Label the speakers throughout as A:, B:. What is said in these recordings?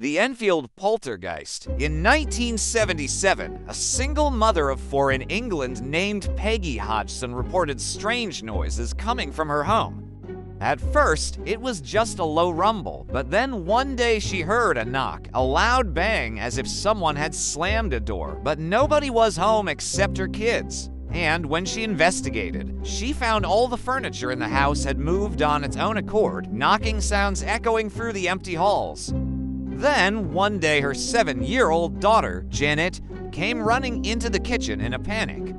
A: The Enfield Poltergeist. In 1977, a single mother of four in England named Peggy Hodgson reported strange noises coming from her home. At first, it was just a low rumble, but then one day she heard a knock, a loud bang as if someone had slammed a door, but nobody was home except her kids. And when she investigated, she found all the furniture in the house had moved on its own accord, knocking sounds echoing through the empty halls. Then, one day, her 7-year-old daughter, Janet, came running into the kitchen in a panic.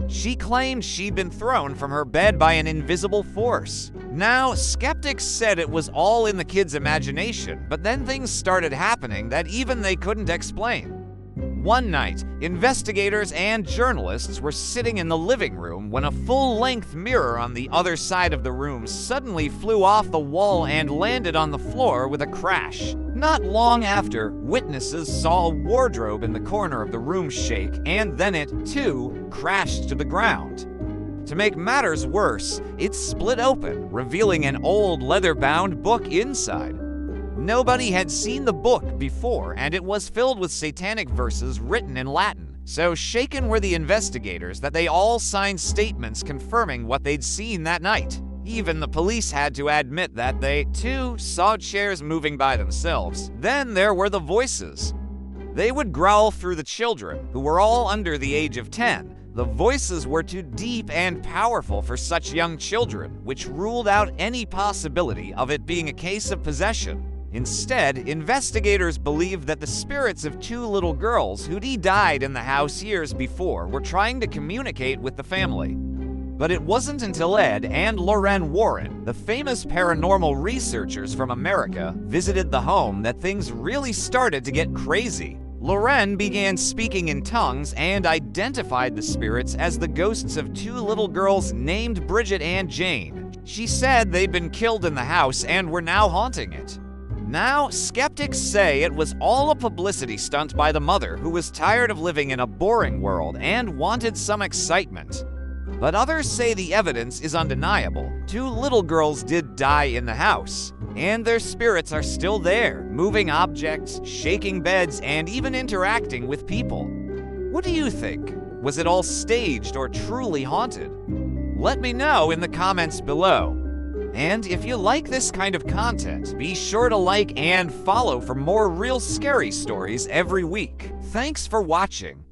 A: She claimed she'd been thrown from her bed by an invisible force. Now, skeptics said it was all in the kid's imagination, but then things started happening that even they couldn't explain. One night, investigators and journalists were sitting in the living room when a full-length mirror on the other side of the room suddenly flew off the wall and landed on the floor with a crash. Not long after, witnesses saw a wardrobe in the corner of the room shake, and then it, too, crashed to the ground. To make matters worse, it split open, revealing an old leather-bound book inside. Nobody had seen the book before, and it was filled with satanic verses written in Latin. So shaken were the investigators that they all signed statements confirming what they'd seen that night. Even the police had to admit that they, too, saw chairs moving by themselves. Then there were the voices. They would growl through the children, who were all under the age of 10. The voices were too deep and powerful for such young children, which ruled out any possibility of it being a case of possession. Instead, investigators believed that the spirits of two little girls who'd died in the house years before were trying to communicate with the family. But it wasn't until Ed and Lorraine Warren, the famous paranormal researchers from America, visited the home that things really started to get crazy. Lorraine began speaking in tongues and identified the spirits as the ghosts of two little girls named Bridget and Jane. She said they'd been killed in the house and were now haunting it. Now, skeptics say it was all a publicity stunt by the mother who was tired of living in a boring world and wanted some excitement. But others say the evidence is undeniable. Two little girls did die in the house, and their spirits are still there, moving objects, shaking beds, and even interacting with people. What do you think? Was it all staged or truly haunted? Let me know in the comments below. And if you like this kind of content, be sure to like and follow for more real scary stories every week. Thanks for watching.